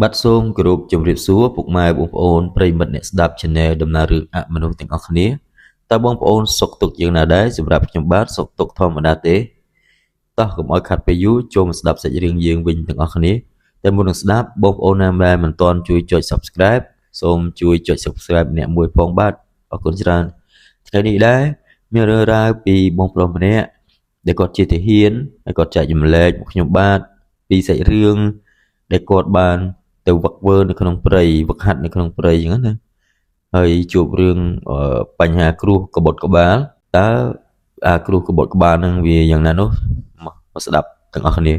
បាត់សូមគោរពជំរាបសួរពុកម៉ែបងប្អូនប្រិយមិត្តអ្នកស្ដាប់ Channel ដំណើររឿងអមនុស្សទាំងអស់គ្នាតើបងប្អូនសុខទុក្ខយ៉ាងណាដែរសម្រាប់ខ្ញុំបាទសុខទុក្ខធម្មតាទេតោះកុំឲ្យខាត់ពេលយូរចូលមកស្ដាប់សាច់រឿងយើងវិញទាំងអស់គ្នាតែមុននឹងស្ដាប់បងប្អូនណាដែលមិនទាន់ជួយចុច Subscribe សូមជួយចុច Subscribe ម្នាក់មួយផងបាទអរគុណច្រើនថ្ងៃនេះដែរមានរឿងរ៉ាវពីបងប្រុសម្នាក់ដែលគាត់ជាទាហានហើយគាត់ចែកចម្លែកមកខ្ញុំបាទពីសាច់រឿងដែលគាត់បានទៅវឹកវើនៅក្នុងព្រៃវឹកហាត់នៅក្នុងព្រៃអញ្ចឹងណាហើយជួបរឿងបញ្ហាគ្រោះក្បត់ក្បាលតើគ្រោះក្បត់ក្បាលហ្នឹងវាយ៉ាងណានោះមកស្ដាប់ទាំងអស់គ្នា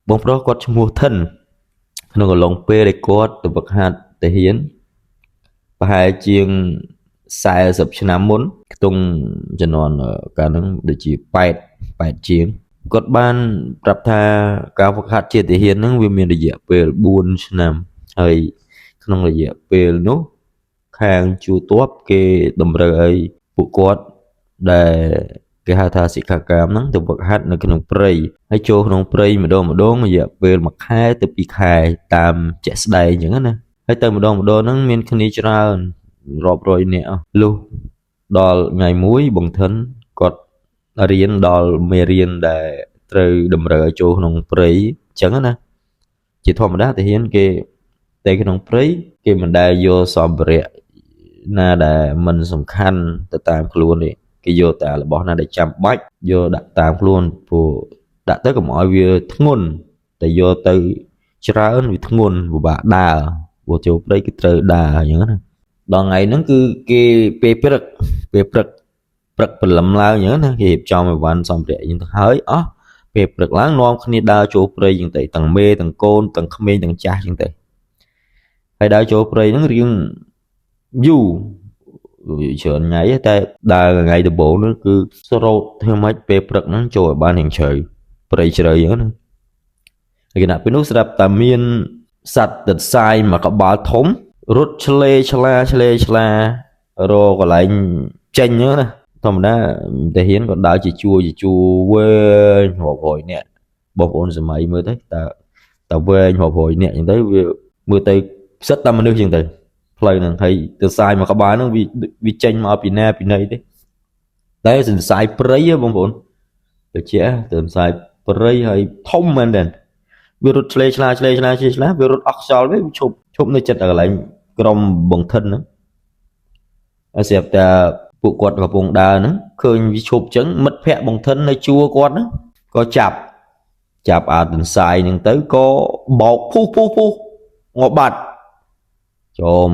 បងប្រុសគាត់ឈ្មោះថិនក្នុងកំឡុងពេលដែលគាត់ទៅវឹកហាត់ទាហានប្រហែលជាង40ឆ្នាំមុនខ្ទង់ជំនាន់កាលហ្នឹងដូចជា8ជាងគាត់បានប្រាប់ថាការហ្វឹកហាត់ជាទាហានហ្នឹងវាមានរយៈពេល4ឆ្នាំហើយក្នុងរយៈពេលនោះខាងជួរទ័ពគេតម្រូវឲ្យពួកគាត់ដែលគេហៅថាសិក្ខាកាមហ្នឹងទៅហ្វឹកហាត់នៅក្នុងព្រៃហើយចូលក្នុងព្រៃម្ដងរយៈពេល1ខែទៅ2ខែតាមជាក់ស្ដែងអញ្ចឹងណាហើយទៅម្ដងហ្នឹងមានគ្នាច្រើនរាប់រយនាក់លុះដល់ថ្ងៃមួយបងថិនគាត់រៀនដល់មេរៀនដែលត្រូវតម្រូវឲ្យចូលក្នុងព្រៃអញ្ចឹងណាជាធម្មតាទាហានគេទៅក្នុងព្រៃគេមិនដែលយកសម្ភារៈណាដែលមិនសំខាន់ទៅតាមខ្លួនទេគេយកតែរបស់ណាដែលចាំបាច់យកដាក់តាមខ្លួនព្រោះដាក់ទៅកុំឲ្យវាធ្ងន់តែយកទៅច្រើនវាធ្ងន់ពិបាកដើរព្រោះចូលព្រៃគឺត្រូវដើរអញ្ចឹងណាដល់ថ្ងៃហ្នឹងគឺគេពេលព្រឹកព្រលឹមឡើងអញ្ចឹងណាគេរៀបចំអីវ៉ាន់សម្ភារៈអញ្ចឹងទៅហើយអស់ពេលព្រឹកឡើងនាំគ្នាដើរចូលព្រៃអញ្ចឹងទៅទាំងមេទាំងកូនទាំងក្មេងទាំងចាស់អញ្ចឹងទៅហើយដើរចូលព្រៃហ្នឹងរៀងយូរច្រើនថ្ងៃតែដើរថ្ងៃដំបូងហ្នឹងគឺស្រោតធ្វើម៉េចពេលព្រឹកហ្នឹងចូលឲ្យបានរៀងជ្រៅព្រៃជ្រៅអញ្ចឹងណាហើយគណៈពេលនោះស្រាប់តែមានសត្វទន្សាយមួយក្បាលធំរត់ឆ្លេឆ្លារកន្លែងចេញអញ្ចឹងណាធម្មតាទាហានក៏ដើរជាជួរវែងរាប់រយនាក់បងប្អូនសម័យមើលទៅតើវែងរាប់រយនាក់អញ្ចឹងទៅវាមើលទៅផ្សិតតែមនុស្សអញ្ចឹងទៅផ្លូវហ្នឹងហើយទន្សាយមួយក្បាលហ្នឹងវាចេញមកពីណាពីណីទេតែទន្សាយព្រៃបងប្អូនទៅជាទន្សាយព្រៃហើយធំមែនទេវារត់ឆ្លេឆ្លាវារត់អស់ខ្យល់វាឈប់នៅចិត្តកន្លែងក្រុមបងថិនហ្នឹងហើយស្រាប់តែពួកគាត់កំពុងដើរហ្នឹងឃើញវាឈប់ចឹងមិត្តភ័ក្តិបងថិននៅជួរគាត់ហ្នឹងក៏ចាប់អាទន្សាយហ្នឹងទៅក៏បោកភុះងាប់បាត់ចូល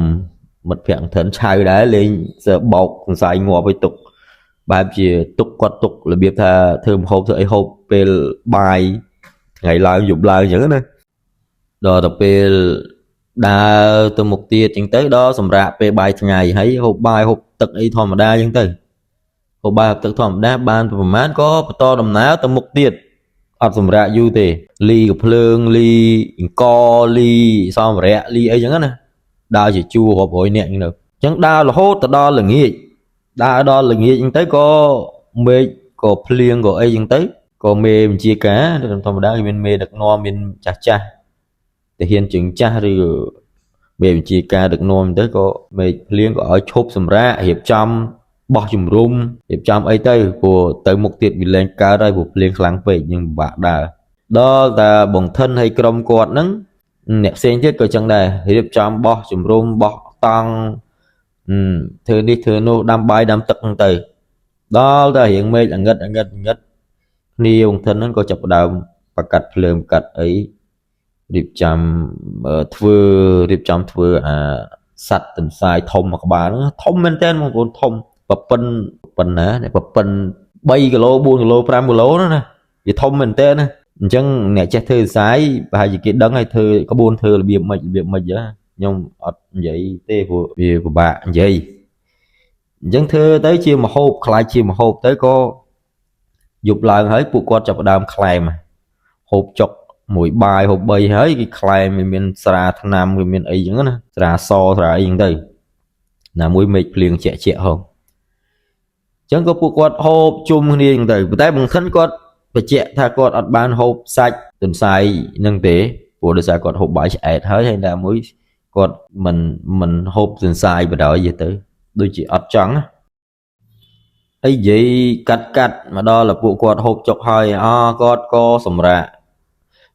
មិត្តភ័ក្តិបងថិនឆៅដែរលេងសើបោកទន្សាយងាប់ឲ្យទុកបែបជាគាត់ទុករបៀបថាធ្វើម្ហូបធ្វើអីហូបពេលបាយថ្ងៃឡើងយប់ឡើងអញ្ចឹងណាដល់ទៅពេលដើរទៅមុខទៀតអញ្ចឹងទៅដល់សម្រាប់ពេលបាយថ្ងៃហើយហូបបាយហូបទឹកអីធម្មតាអញ្ចឹងទៅហូបបាយហូបទឹកធម្មតាបានប្រហែលក៏បន្តដំណើរទៅមុខទៀតអត់សម្រាប់យូរទេលីកំភ្លើងលីអង្គលីសម្ភារៈលីអីអញ្ចឹងណាដើរជាជួររាប់រយនាក់អញ្ចឹងដើររហូតទៅដល់ល្ងាចអញ្ចឹងទៅក៏មេឃក៏ភ្លៀងក៏អីអញ្ចឹងទៅក៏មេបញ្ជាការធម្មតាមានមេដឹកនាំមានចាស់ទាហានជើងចាស់ឬមេបញ្ជាការដឹកនាំទៅក៏មេឃភ្លៀងក៏ឲ្យឈប់សម្រាករៀបចំបោះជំរុំរៀបចំអីទៅព្រោះទៅមុខទៀតវាលែងកើតហើយព្រោះភ្លៀងខ្លាំងពេកយើងពិបាកដើរដល់តែបងថិនហើយក្រុមគាត់ហ្នឹងអ្នកផ្សេងទៀតក៏ចឹងដែររៀបចំបោះជំរុំបោះតង់ធ្វើនេះធ្វើនោះដាំបាយដាំទឹកហ្នឹងទៅដល់តែរៀងមេឃងឹតគ្នាបងថិនហ្នឹងក៏ចាប់ផ្ដើមបកាត់ភ្លើងបកាត់អីរៀបចំធ្វើអាសត្វទន្សាយធំមួយក្បាលហ្នឹងធំមែនតើបងប្អូនធំប៉ុណ្ណាប៉ុណ្3គីឡូ4គីឡូ5គីឡូណាវាធំមែនតើណាអញ្ចឹងអ្នកចេះធ្វើទន្សាយប្រហែលជាគេដឹងហើយធ្វើក្បួនធ្វើរបៀបម៉េចខ្ញុំអត់និយាយទេព្រោះវាពិបាកនិយាយអញ្ចឹងធ្វើទៅជាមហូបខ្លាចជាមហូបទៅក៏យប់ឡើងហើយពួកគាត់ចាប់ផ្ដើមក្លែមហូបចុកមួយបាយហូប3ហើយគេក្លែមវាមានស្រាថ្នាំវាមានអីចឹងណាស្រាសស្រាអីចឹងទៅណាមួយមេឃភ្លៀងជាក់ហងអញ្ចឹងក៏ពួកគាត់ហូបជុំគ្នាចឹងទៅប៉ុន្តែបងថិនគាត់បញ្ជាក់ថាគាត់អត់បានហូបសាច់ទន្សាយហ្នឹងទេព្រ ព្រោះដោយសារគាត់ហូបបាយឆ្អែតហើយណាមួយគាត់មិនហូបសន្សាយបដ ாய் យទៅដូចជាអត់ចង់ហើយនិយាយកាត់មកដល់ពួកគាត់ហូបចុកហើយគាត់ក៏សម្រាក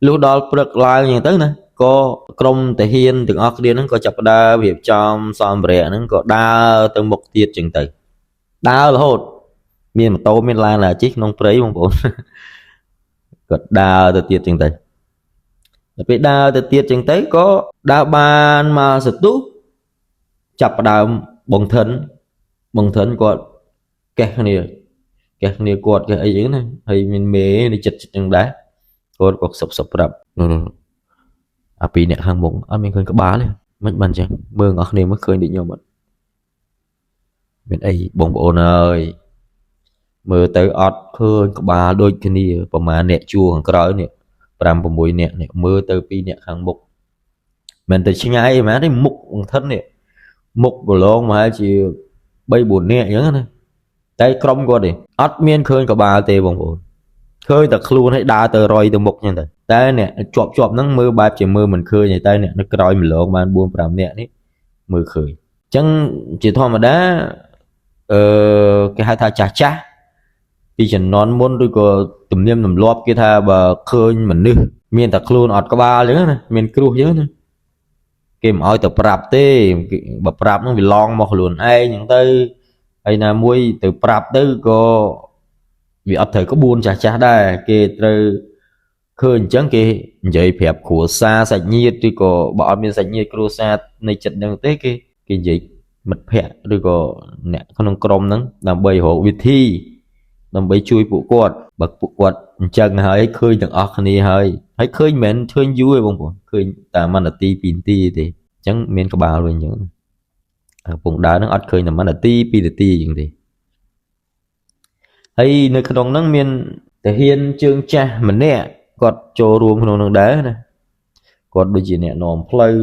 លុះដល់ព្រឹកឡើងអញ្ចឹងទៅណាក៏ក្រុមតាហ៊ានទាំងអស់គ្នាហ្នឹងក៏ចាប់ផ្ដើមរៀបចំសម្ភារៈហ្នឹងក៏ដើរទៅមុខទៀតអញ្ចឹងទៅដើររហូតមានម៉ូតូមានឡានឡាជិះក្នុងព្រៃបងប្អូនគាត់ដើរទៅទៀតអញ្ចឹងទៅដល់ពេលដើរទៅទៀតអញ្ចឹងទៅក៏ដើរបានមកសតុះចាប់ផ្ដើមបងធិនគាត់កេះគ្នាគាត់កេះអីអញ្ចឹងណាហើយមានមេនៅចិត្តអញ្ចឹងដែរគាត់ក៏សុបប្រាប់អាពីរអ្នកខាងមុខអត់មានឃើញក្បាលទេមិនបានអញ្ចឹងមើលអ្នកគ្នាមើលឃើញដូចខ្ញុំអត់មានអីបងប្អូនអើយមើលទៅអត់ឃើញក្បាលដូចគ្នាប្រហែលអ្នកជួរខាងក្រោយនេះ 5-6 នាក់នេះមើលទៅ2នាក់ខាងមុខមិនទៅឆ្ងាយហ្មងទេមុខបងធិននេះមុខប្រឡងមកហើយជា 3-4 នាក់អញ្ចឹងណាតែក្រុមគាត់ទេអត់មានឃើញក្បាលទេបងប្អូនឃើញតែខ្លួនឲ្យដើរទៅរយទៅមុខអញ្ចឹងតែអ្នកជាប់ហ្នឹងមើលបែបជាមើលមិនឃើញទេតែអ្នកនៅក្រោយម្លងបាន 4-5 នាក់នេះមើលឃើញអញ្ចឹងជាធម្មតាគេហៅថាចាស់ពីជំនាន់មុនឬក៏ទំនៀមទម្លាប់គេថាបើឃើញមនុស្សមានតែខ្លួនអត់ក្បាលអញ្ចឹងណាមានគ្រោះអញ្ចឹងណាគេមិនឲ្យទៅប្រាប់ទេបើប្រាប់ហ្នឹងវាឡងមកខ្លួនឯងអញ្ចឹងទៅហើយណាមួយទៅប្រាប់ទៅក៏វាអត់ត្រូវក្បួនចាស់ដែរគេត្រូវឃើញអញ្ចឹងគេនិយាយប្រាប់គ្រួសារសាច់ញាតិឬក៏បើអត់មានសាច់ញាតិគ្រួសារในចិត្តហ្នឹងទេគេនិយាយមិត្តភ័ក្តិឬក៏អ្នកក្នុងក្រុមហ្នឹងដើម្បីរកវិធីដើម្បីជួយពួកគាត់បើពួកគាត់អញ្ចឹងហើយឃើញទាំងអស់គ្នាហើយឃើញមិនមែនឃើញយូរទេបងប្អូនឃើញតែ1នាទី2នាទីទេអញ្ចឹងមានក្បាលវិញអញ្ចឹងពងដើរហ្នឹងអត់ឃើញតែ1នាទី2នាទីអញ្ចឹងទេហើយនៅក្នុងហ្នឹងមានតាហ៊ានជើងចាស់ម្នាក់គាត់ចូលរួមក្នុងហ្នឹងដែរណាគាត់ដូចជាអ្នកនាំផ្លូវ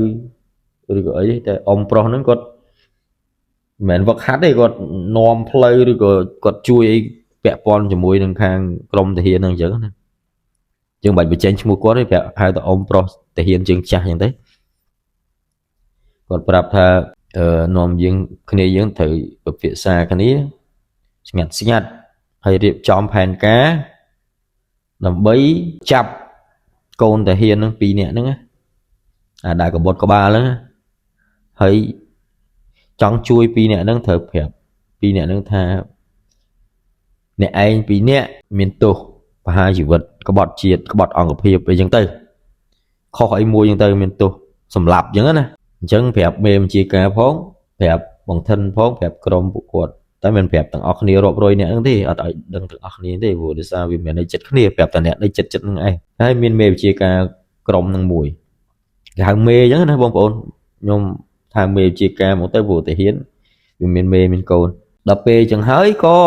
ឬក៏អីតែអ៊ំប្រុសហ្នឹងគាត់មិនមែនវឹកហាត់ទេគាត់នាំផ្លូវឬក៏គាត់ជួយអីពាក់ព័ន្ធជាមួយនឹងខាងក្រុមតាហ៊ានហ្នឹងអញ្ចឹងណាយើងបាច់បញ្ចេញឈ្មោះគាត់ទេប្រាប់ហៅតែអ៊ំប្រុសតាហ៊ានជើងចាស់អញ្ចឹងទេគាត់ប្រាប់ថានាំយើងគ្នាយើងត្រូវពិភាក្សាគ្នាស្ងាត់ហើយរៀបចំផែនការដើម្បីចាប់កូនតាហ៊ានហ្នឹង2នាក់ហ្នឹងអាដែលកបុតក្បាលហ្នឹងហើយចង់ជួយ2នាក់ហ្នឹងត្រូវប្រាប់2នាក់ហ្នឹងថាអ្នកឯង2នាក់មានទោសប្រហារជីវិតក្បត់ជាតិក្បត់អង្គភាពអីចឹងទៅខុសអីមួយចឹងទៅមានទោសសម្លាប់ចឹងណាអញ្ចឹងប្រាប់មេបញ្ជាការផងប្រាប់បងធិនផងប្រាប់ក្រុមពួកគាត់តែមិនប្រាប់ទាំងអស់គ្នារាប់រយអ្នកហ្នឹងទេអត់ឲ្យដឹងទាំងអស់គ្នាទេព្រោះដោយសារវាមាននៅចិត្តគ្នាប្រាប់តែអ្នកនៅចិត្តហ្នឹងឯងហើយមានមេបញ្ជាការក្រុមហ្នឹងមួយគេហៅមេអញ្ចឹងណាបងប្អូនខ្ញុំថាមេបញ្ជាការមកទៅព្រោះតាហ៊ានវាមានមេមានកូនដល់ពេលអញ្ចឹងហើយក៏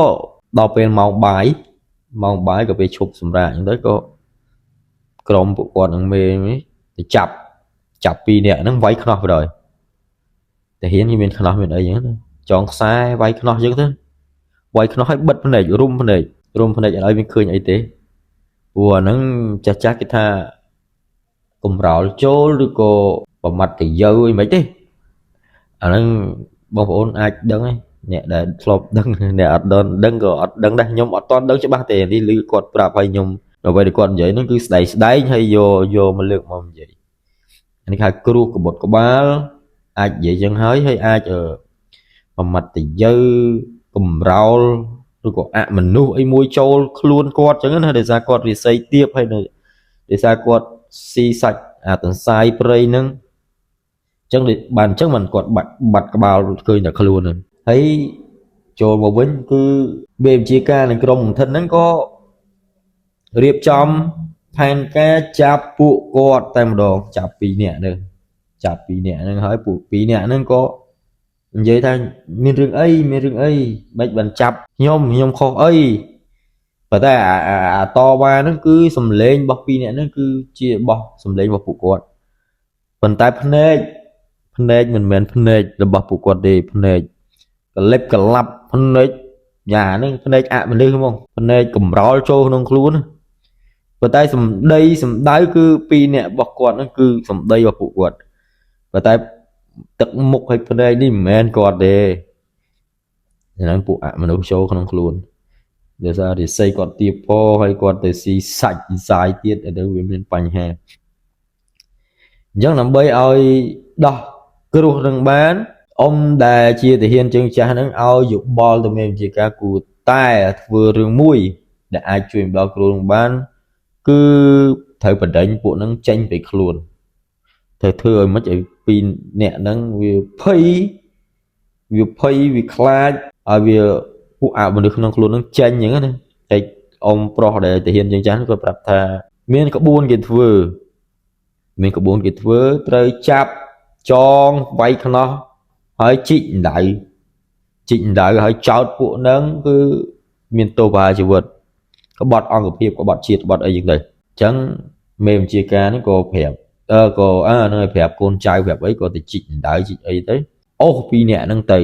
ដល់ពេលម៉ោងបាយក៏ពេលឈប់សម្រាកអញ្ចឹងទៅក៏ក្រុមពួកគាត់នឹងមេទៅចាប់2នាក់ហ្នឹងវាយខ្នោះបណ្ដោយតាហ៊ានគេមានខ្នោះមានអីអញ្ចឹងទៅចងខ្សែវាយខ្នោះអញ្ចឹងទៅវាយខ្នោះឲ្យបិទភ្នែករុំភ្នែកអត់ឲ្យវាឃើញអីទេព្រោះអាហ្នឹងចាស់គេថាកំរោលចូលឬក៏ប្រមាត់ទៅយើអីមិនទេអាហ្នឹងបងប្អូនអាចដឹងឯងអ្នកដែលធ្លាប់ដឹងអ្នកអត់ដឹងក៏អត់ដឹងដែរខ្ញុំអត់ទាន់ដឹងច្បាស់ទេនេះឮគាត់ប្រាប់ឲ្យខ្ញុំអ្វីដែលគាត់និយាយហ្នឹងគឺស្ដែងហើយយកមកលើកមកនិយាយនេះហៅគ្រោះកបុតក្បាលអាចនិយាយចឹងហើយអាចប្រមាត់ទៅយើកំរោលឬក៏អមនុស្សអីមួយចូលខ្លួនគាត់ចឹងណាដោយសារគាត់រិស័យទាបហើយដោយសារគាត់ស៊ីសាច់អាទន្សាយព្រៃហ្នឹងចឹងបានអញ្ចឹងមិនគាត់បាត់ក្បាលឃើញតែខ្លួនហ្នឹងហើយចូលមកវិញគឺមេបញ្ជាការនៃក្រុមកំធិនហ្នឹងក៏រៀបចំផែនការចាប់ពួកគាត់តែម្ដងចាប់2នាក់ហ្នឹងហើយពួក2នាក់ហ្នឹងក៏និយាយថាមានរឿងអីមិនបានចាប់ខ្ញុំខុសអីប៉ុន្តែអាតវ៉ាហ្នឹងគឺសំឡេងរបស់2នាក់ហ្នឹងគឺជារបស់សំឡេងរបស់ពួកគាត់ប៉ុន្តែភ្នែកមិនមែនភ្នែករបស់ពួកគាត់ទេភ្នែកកលិបកលាប់ភ្នែកយ៉ាហ្នឹងភ្នែកអមនុស្សហ្មងភ្នែកកំរោលចូលក្នុងខ្លួន ប៉ុន្តែសម្ដីសម្ដៅគឺពីរអ្នករបស់គាត់ហ្នឹងគឺសម្ដីរបស់ពួកគាត់ប៉ុន្តែទឹកមុខឲ្យភ្នែកនេះមិនមែនគាត់ទេហ្នឹងពួកអមនុស្សចូលក្នុងខ្លួនដោយសាររិស័យគាត់ទៀបពោហើយគាត់ទៅស៊ីសាច់សាយទៀតទៅវាមានបញ្ហាអញ្ចឹងដើម្បីឲ្យដោះគ្រោះនឹងបានអ៊ំដែលជាទាហានជើងចាស់ហ្នឹងឲ្យយោបល់ទៅមេបញ្ជាការគួរតែធ្វើរឿងមួយដែលអាចជួយដល់គ្រោះនឹងបានគឺត្រូវបដិញ្ញពួកហ្នឹងចេញពីខ្លួនត្រូវធ្វើឲ្យមិនឲ្យពីរអ្នកហ្នឹងវាភ័យវាខ្លាចឲ្យវាពួកអមនុស្សក្នុងខ្លួនហ្នឹងចេញអញ្ចឹងណាតែអ៊ំប្រុសដែលទាហានជើងចាស់គាត់ប្រាប់ថាមានក្បួនគេធ្វើត្រូវចាប់ចងវាយខ្នោះហើយជីកដៅហើយចោតពួកហ្នឹងគឺមានទោសប្រហារជីវិតក្បត់អង្គភាពក្បត់ជាតិក្បត់អីយ៉ាងទៅអញ្ចឹងមេបញ្ជាការនេះក៏ប្រាប់នឹងឲ្យប្រាប់កូនចៅប្រាប់អីក៏ទៅជីកដៅជីកអីទៅអូសពីរអ្នកហ្នឹងទៅ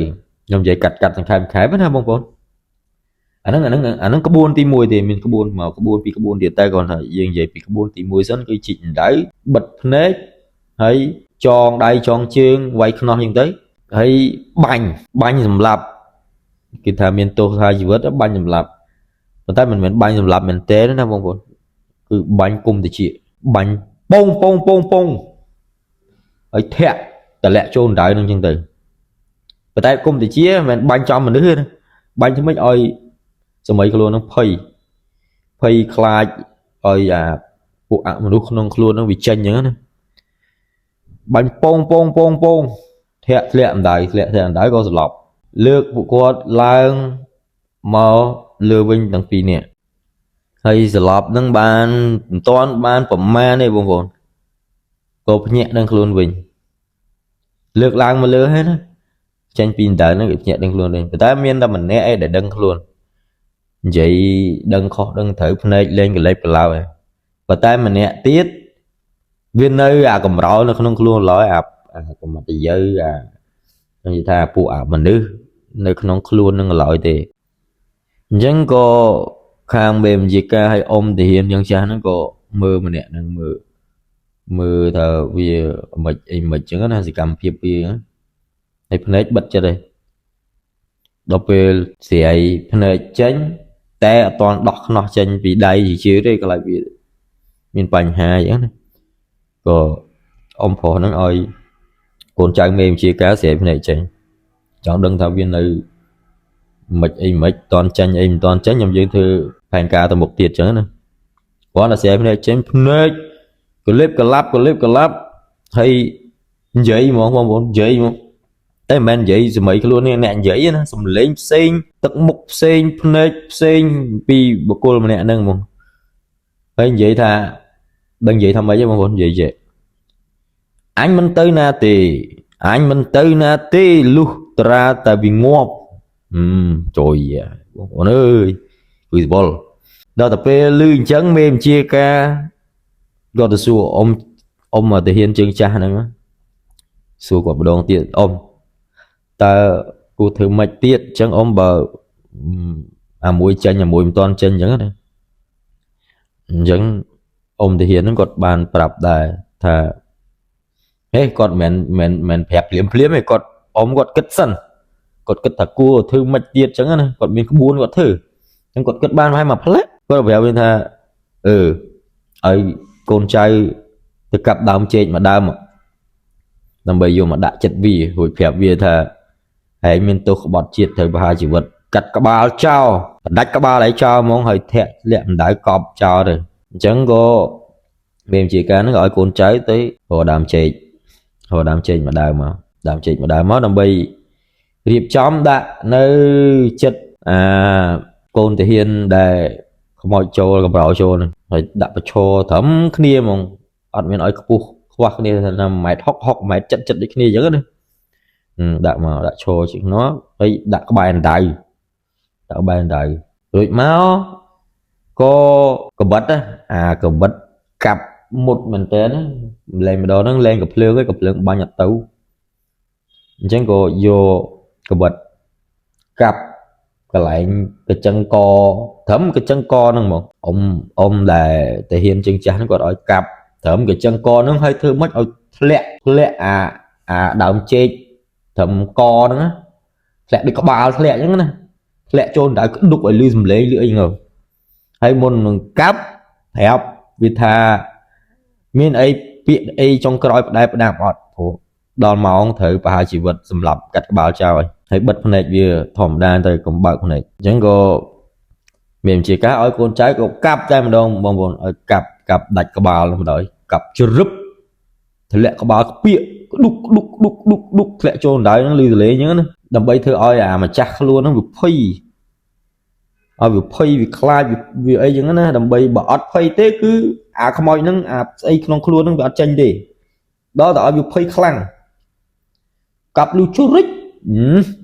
ខ្ញុំនិយាយកាត់សង្ខេបណាបងប្អូនអាហ្នឹងក្បួនទី1ទេមានក្បួនមកក្បួនពីរក្បួនទៀតតែគាត់ថាយើងនិយាយពីក្បួនទី1សិនគឺជីកដៅបិទភ្នែកហើយចងដៃចងជើងវាយខ្នោះយ៉ាងទៅហើយបាញ់សម្លាប់គេថាមានទោសថាជីវិតបាញ់សម្លាប់ប៉ុន្តែមិនមែនបាញ់សម្លាប់មែនទេណាបងប្អូនគឺបាញ់គុំតិចបាញ់ប៉ងហើយធាក់តម្លាក់ចូលដៅនឹងចឹងទៅប៉ុន្តែគុំតិចមិនមែនបាញ់ចំមនុស្សទេណាបាញ់ធ្វើម៉េចឲ្យសម័យខ្លួននឹងភ័យខ្លាចឲ្យអាពួកអមនុស្សក្នុងខ្លួននឹងវាចេញចឹងណាបាញ់ប៉ងធាក់ធ្លាក់អណ្ដៅក៏ស្លាប់លើកពួកគាត់ឡើងមកលើវិញទាំងពីរនាក់ហើយស្លាប់នឹងបានមិនទាន់បានប្រមាណទេបងប្អូនក៏ភ្ញាក់នឹងខ្លួនវិញលើកឡើងមកលើហើយណាចេញពីអណ្ដៅហ្នឹងគេភ្ញាក់នឹងខ្លួនវិញប៉ុន្តែមានតែម្នាក់ឯងដែលដឹងខ្លួននិយាយដឹងខុសដឹងត្រូវភ្នែកលេងកលេបកឡៅហើយប៉ុន្តែម្នាក់ទៀតវានៅអាកំរោលនៅក្នុងខ្លួនឡើយអាកំមតយើខ្ញុំនិយាយថាពួកអាមនុស្សនៅក្នុងខ្លួននឹងឡើយទេអញ្ចឹងក៏ខាងមេបញ្ជាការឲ្យអ៊ំទាហានយ៉ាងចាស់ហ្នឹងក៏មើលម្នាក់ហ្នឹងមើលថាវាមិនអីមិនអញ្ចឹងណាសកម្មភាពវាហើយភ្នែកបិទចិត្តហើយដល់ពេលស្រាយភ្នែកចេញតែអត់ទាន់ដោះខ្នោះចេញពីដៃជាទេខ្លាចវាមានបញ្ហាអញ្ចឹងណាក៏អ៊ំប្រុសហ្នឹងឲ្យកូនចៅមេបញ្ជាការស្រាយភ្នែកចេញចង់ដឹងថាវានៅមិនតន់ចេញអីមិនតន់ចេញខ្ញុំយើងធ្វើផែនការទៅមុខទៀតអញ្ចឹងណាគាត់តែស្រាយភ្នែកចេញភ្នែកកលិបកឡាប់ហើយនិយាយហ្មងបងប្អូននិយាយហ្មងតែមិនមែននិយាយសម័យខ្លួននេះអ្នកនិយាយណាសំឡេងផ្សេងទឹកមុខផ្សេងភ្នែកផ្សេងពីបុគ្គលម្នាក់ហ្នឹងហ្មងហើយនិយាយថាដឹងនិយាយថាម៉េចទេបងប្អូននិយាយចេះអញមិនទៅណាទេលុះត្រាតែវាងាប់ជួយបងប្អូនអើយគឺស្បល់ដល់តែពេលឮអញ្ចឹងមេបញ្ជាការគាត់ទៅសួរអ៊ំទាហានជើងចាស់ហ្នឹងសួរគាត់ម្ដងទៀតអ៊ំតើគូធ្វើម៉េចទៀតអញ្ចឹងអ៊ំបើអាមួយចេញអាមួយមិនទាន់ចេញអញ្ចឹងណាអញ្ចឹងអ៊ំទាហានហ្នឹងគាត់បានប្រាប់ដែរថាហេគាត់មិនប្រាប់ភ្លាមទេគាត់អ៊ំគាត់គិតសិនគាត់គិតថាគួរធ្វើម៉េចទៀតអញ្ចឹងណាគាត់មានក្បួនគាត់ធ្វើអញ្ចឹងគាត់គិតបានហើយមួយផ្លែគាត់ប្រាប់វិញថាឲ្យកូនចៅទៅកាប់ដើមចេកមួយដើមដើម្បីយកមកដាក់ចិត្តវារួចប្រាប់វាថាឯងមានទោសក្បត់ជាតិត្រូវប្រហារជីវិតកាត់ក្បាលចោលដាច់ក្បាលឯងចោលហ្មងហើយធាក់លាក់អណ្ដៅកប់ចោលទៅអញ្ចឹងក៏មេបញ្ជាការហ្នឹងក៏ឲ្យកូនចៅទៅរកដើមចេកមួយដើមមកដើម្បីរៀបចំដាក់នៅចិត្តកូនទាហានដែលខ្មោចចូលកំប្រោចូលហ្នឹងហើយដាក់ប្រឈរត្រឹមគ្នាហ្មងអត់មានឲ្យខ្ពស់ខ្វះគ្នាថា1.60 ម៉ែត្រ1.70 ម៉ែត្រដូចគ្នាអញ្ចឹងណាដាក់ឈរជាងនោះហើយដាក់ក្បែរអណ្ដៅរួចមកក៏កបិតកបិតកាប់មុតមែនតើលែងម្ដងហ្នឹងលែងកំភ្លើងឯងកំភ្លើងបាញ់អត់ទៅអញ្ចឹងក៏យកកបិតកាប់ cái lại cái chân co thấm cái chân co nâng một ông là thể hiện chân cha nó còn ở cặp thấm cái chân co nó hơi thơ mất ở lẹ đào chết thấm co nữa lẹ đi có bao lẹ chứ nè lẹ trôn đã đục ở lưới lấy lưỡi ngờ hay môn cáp hẹp vì thà miền ấy biển ấy trong cái đây đạp ọt đòn máu thử và hai chỉ vật xâm lập cắt báo trao hay bật phần này vì thỏm đan tới cũng bật phần này chẳng có mềm chỉ cá ở con trái có cặp tay mà đông bông bông ở cặp cặp đặt cái bào làm đợi cặp chưa rúp thì lại có bào bịa đục lại cho đấy nó lưu lấy nhớ đầm bay thưa oi mà chắc luôn nó bị phi vì khai vì ấy những nó đầm bay bỏ phi thế cứ không mọi nó ấy không luôn nó bị tranh đi đó là bị phi khăng cặp lưu chút rít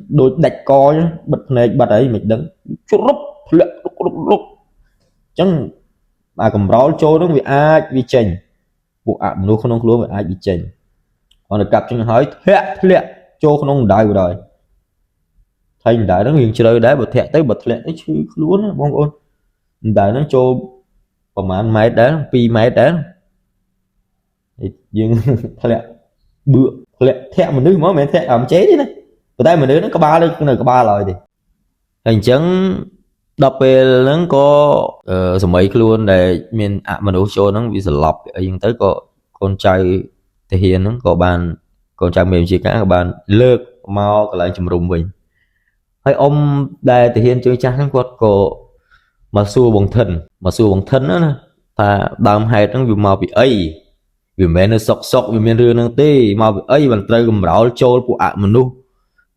đôi đạch co bật này bật ấy mình đứng chút rúp lúc chẳng mà cầm rau trôi nó bị ai bị chèn bộ nó không luôn bị ai bị chèn còn được cặp trong hỏi thẹ trôi không đại của đời thành đại nó hiện chơi đá bật thẹ tới bật lẹ nó chứ luôn bông ôn đại nó trôi còn mà anh máy đá pi máy đá nhưng lẹ bựa lẹ thẹ mình nước mới mẹ thẹ ẩm chế đi này tay mình nó có ba lên cái này có ba lời thì hình chứng đọc về nó có số mấy luôn để mình mình đấu show nó bị sờ lọc nhưng tới có con trai thể hiện nó có bàn con trai mềm chỉ cả bàn lược mau cái lại chùm rùng mình hay ông đây thể hiện chơi trang quật có mà xua bằng thân đó ta đam hay nó bị màu bị ấy vì mẹ nó sọc vì miền rương nó tê màu bị ấy bằng tay cầm ráo trôi của mình luôn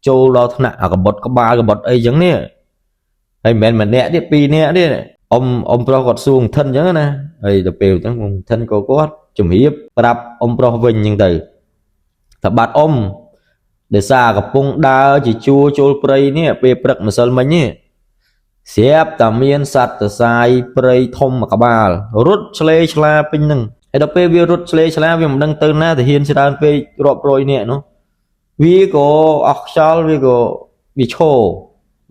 trôi lo thằng nào có bật có ba cái bật ấy giống nè hay mình nè đi pi nè đi ông pro gọt xuồng thân giống nè ấy tập bèoทั้งthân có chùm hiếp đạp ông pro vinh nhưng từ tập bát ông để xa gặp bông đa chỉ chua chua prey nè bê bật mà sơn mình nhé xếp tạm miên sạt từ sai prey thông mà cả ba rút chle chla pin nưng hay đập bê rút chle chla vì mình đang từ na thì hiên sẽ đàn bê rọp rồi nè nó vì có oxal vì có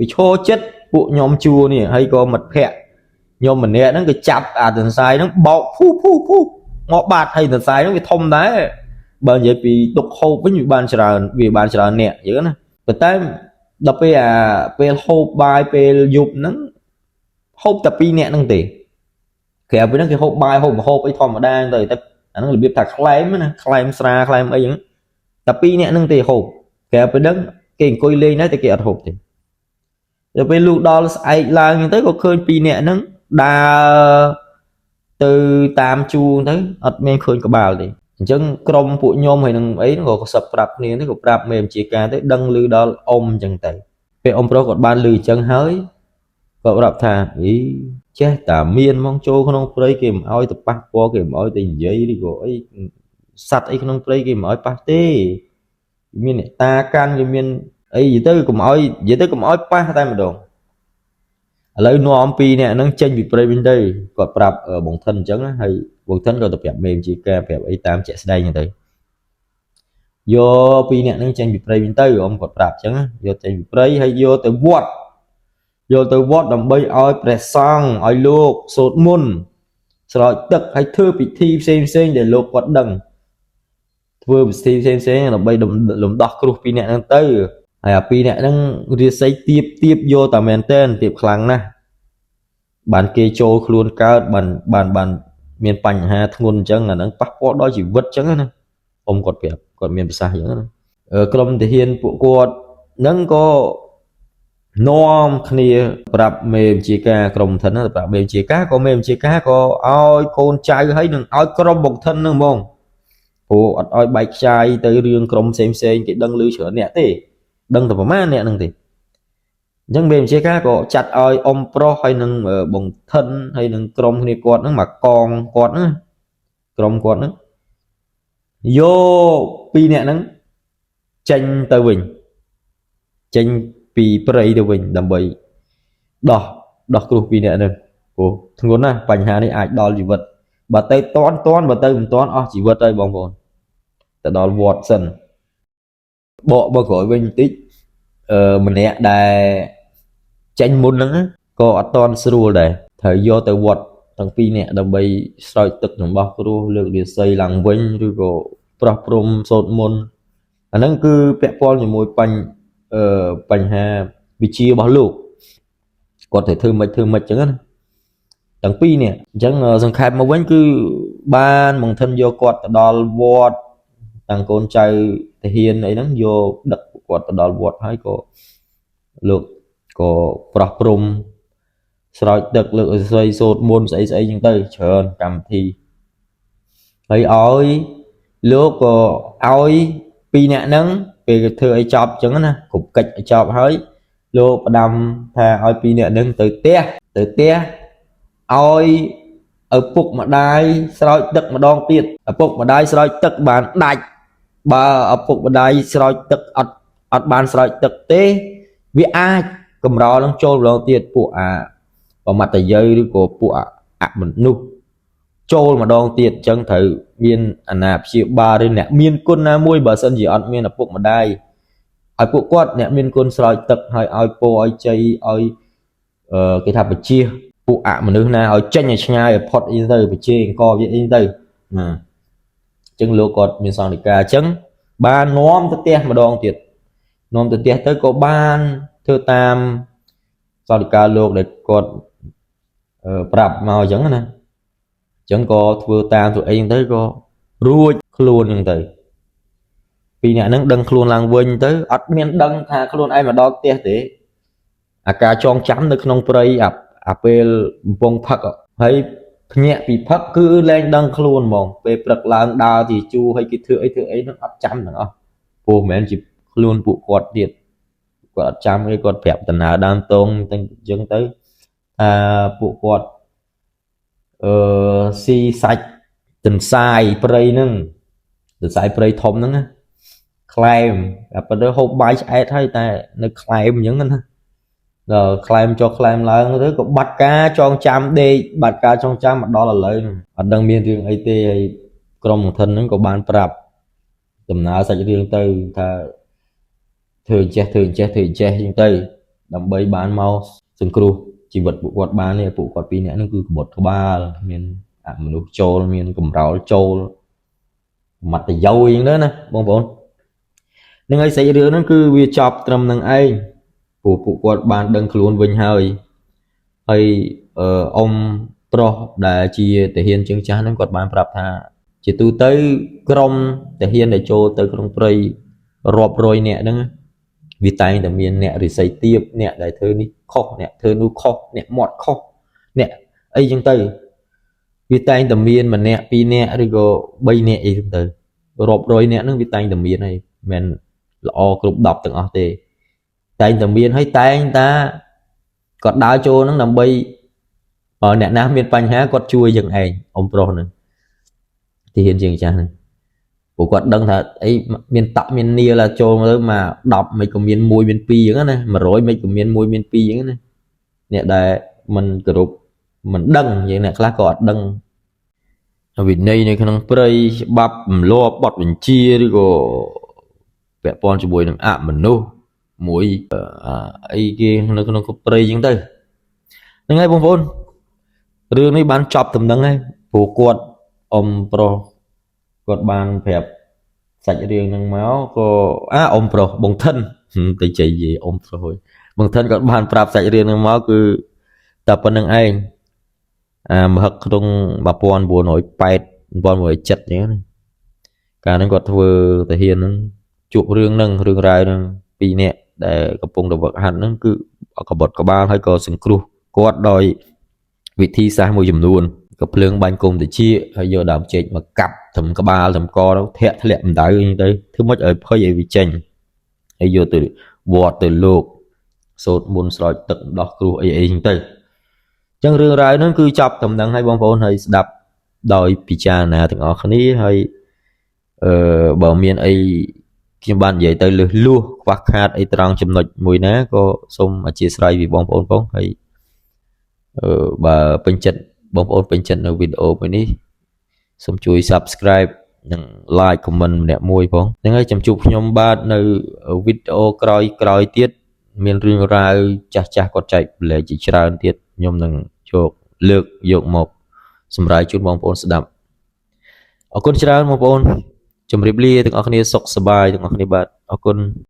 bị chô chết bộ nhóm chua nè hay có mật hẹ nhóm mình nè nó cái chặt từ sai nó bọc phu ngõ bạt hay từ sai nó bị thông đấy bởi vậy vì đục hộp với những bàn trà vì bàn trà nè vậy đó và tới đập bê hộp bài bê dục nó hộp tập pi nè năng tỷ kể với nó cái hộp bài hộp ấy thòm mà đang rồi tập nó là biết thật claim ra claim ấy những tập pi nè năng tỷ hộp kể với đấng cái coi lên nó thì kể hộp thì rồi bên lúc đó ai là người tới có khơi pi nè nó đa từ tam chu tới ở men khơi có bào thì chân krom phụ nhôm hay năng ấy nó có sập đập này nó có đập mềm chỉ cả tới đăng lư đó ôm chân tay về ông pro còn ban lư chân hới có đập thà ý chết tà miên mong châu không play kìm oi tập bắt qua kìm oi tình giấy đi gọi sạch ấy không play kìm oi party miên này ta can cái miên ấy gì tới cùng oi pa tay mà đồ lấy nó ông pi nè nó chân bị play bên đây còn đập ở bóng thân chấn hay bóng thân còn tập đẹp mềm chỉ ca đẹp ấy tam chạy đây như thế vô pi nè nó chân bị play bên đây ông còn đập chấn vô chân bị play hay vô từ vót đầm bay oi presong oi luộc sốt môn rồi tức hay thưa bị thi xem để luộc vật đằng vừa bị thi xem là bay đầm đọc cái pi nè nó tới hay pi nè nó đi xây tiếp vô tầm men tên tiếp khăng nè bàn kê trôi luôn cao bàn miền Pành ha thôn chân là nó bắt có đó chỉ vứt chân nè ông còn miền xa nữa ở trong thể hiện phụ quạt nâng có nom kia đạp mềm chỉ ca cầm thân là đạp mềm chỉ cá có mềm chỉ cá có oi con trai thấy đừng oi cầm một thân nữa mong phụ oi bạch trai tới riêng cầm xem cái đăng lưu sửa nè thế đăng tập má nè đăng thì nhưng mềm chỉ cá có chặt oi ông pro hay nâng bằng thân hay nâng cầm này quạt nó mà con quạt nữa cầm quạt nữa vô pi nè nâng tranh tờ bình tranh pi prey được mình đầm bầy đỏ group pi nè nè cô thằng con na bành hà này ai đo chỉ vật bà tay toán bà tay mình toán chỉ vật đây bong bồn tại đó Watson bộ bà khỏi bên tích mình nè đài chanh môn nắng có ở toàn sưu đây thời do tới vật thằng pi nè đầm bay soi tực trong bao cô lượng địa xây làng vinh rồi có prom sốt môn anh nắng cứ vẽ pol như môi bánh hà vị trí bao lục có thể thư mạch chẳng thằng pi nè chẳng dần khai mà vẫn cứ ban bằng thân vô quạt đòn vọt thằng con trai thể hiện ấy nắng vô đặt quạt đòn vọt hay có lược có prom soi tực lượng xây sốt môn xây những tới chờ cầm thì thấy ôi lúc có ôi pi nè nắng về thừa ấy chọc chẳng nè cục kịch chọc hơi lúc đâm thà ôi pi nè nắng từ té ôi ở phục mà đai soi tực mà đong tiệt ở phục mà đai soi tực bàn đạch bà ở phục mà đai soi tực ọt bàn soi tực té vì ai cầm rò lăng trôi đong tiệt phụ và mặt tại dây của phụ mình nu trôi mà đong tiệt chân thử miên nạp chịu ba đây nè miên côn na môi bờ sân gì ăn miên là phục mà đai ai phụ quát nè miên côn soi tực hay ai po ai chơi ai cái tháp bạch chia phụ mà nước na ai tranh nhà nhai ở pot in tới bạch chia co vậy in tới chân lúa cọt miên sang đi cả chân ba nóm tới tia mà đong tiệt nóm tới tia tới có ban thưa tam sau đi cả lúa để cọt bạp màu trắng nè chẳng có vừa tam tụi anh tới có ruồi luôn như tới vì nè nó đăng luôn làng vinh tới ắt miền đăng thà luôn ai mà đo tia thế cả tròn chấm được nông prey pel bông phật hay nhẹ bị phật cứ lên đăng luôn mong về bậc làng đào thì chu hay cái thứ ấy nó ắt chấm nữa cô mẹ chỉ luôn vụ quạt điện quạt chấm cái quạt phèo tận nào đang tôn chân tới vụ quạt si sạch từng sai prey nưng từ sai prey thom nưng claim và đôi hộp bài ai thấy ta nó claim những anh rồi claim cho claim là thứ có bắt cá cho trăm đi bắt cá trong trăm mà đó là lợi ở đằng miền riêng it hay trong thân nó có ban prap tầm nào sạch riêng từ thà thường che riêng từ đầm bay bán mau sừng cừu chỉ vật bộ quạt bán này bộ quạt pin này nó cứ một ba miền mình trâu miền cầm rau trâu mặt thì dâu yên đó nè bông bông nên ai sẽ đưa nó cứ việc chọc trầm năng ai phụ quạt bàn đừng luôn vinh hơi hay ông pro đã chia thể hiện chương trình nó quạt bàn prap tha chỉ từ tới krom thể hiện để cho tới krom prey rọp rồi nè đó vì tay tầm miền nè thì xây tiếp nè đại thơ đi kho nè thơ nu kho nè mọt kho nè ấy chẳng tới vì tay tầm miền mà nè pi nè thì có bay nè ấy chẳng tới rọp rồi nè nó vì tay tầm miền này mình lo cục đọc từng ở tề tay tầm miền hay tay anh ta còn đá cho nó nằm bay ở nè nam miền panh há còn chui dừng ảnh ông pro nữa thì hiện trường cha này của quạt đăng thật ấy miền tạm miền nia là cho mà đọc mấy cái miền môi miền pi vậy này mà rồi mấy cái miền môi miền pi vậy này nè đây mình group mình đăng vậy nè là quạt đăng vì đây này khả prey bắp lo bọt mình chia đi có vẽ pon cho bùi nó mình nô mũi ấy kia nó có prey như thế nên ngay bông vốn rương này bán chọc tầm đăng ngay của quạt ông pro quạt bàn phẹp sạch riêng năng máu có ông pro bông thân tôi chạy gì ông pro bông thân quạt bàn phẹp sạch riêng năng máu cứ tập bên năng anh mà hắc trong bà pon buồn nổi bẹt pon nổi chật nhé cả nên quạt vừa thể hiện nó chụp riêng năng riêng rai năng pi nè để gặp vùng đầu vật hành nó cứ có bột có ba hay có sừng cừu quạt đòi vị thi xa môi dùm luôn gặp lương ban cùng để chia hay giờ đàm chết mà cặp thầm có ba thầm co đó thẹn lẹm đá như thế thứ mất ở hơi vậy vì tranh hay giờ từ vọt từ lục sốt buồn sỏi tận đọc cừu ấy như thế chẳng riêng rai nó cứ chọc thầm đằng hay bom phun hay đập đòi picha nè thằng ở khní hay bờ miền ấy khi bạn dậy tới lừa lúa quạt hạt ấy trăng chấm nồi mùi ná có xong mà chia sẻ vì bom phun hay bà bên chân bom phun bên chân ở video này xong chui subscribe like comment đẹp mùi phong nên ấy chăm chụp nhóm ba nơi video coi tiết មានរឿងរ៉ាវចាស់គាត់ចែកប្លែកជាច្រើនទៀតខ្ញុំនឹងលើកយកមកសម្រាប់ជូនបងប្អូនស្ដាប់អរគុណច្រើនបងប្អូនជម្រាបលាទាំងអស់គ្នាសុខសប្បាយទាំងអស់គ្នាបាទអរគុណ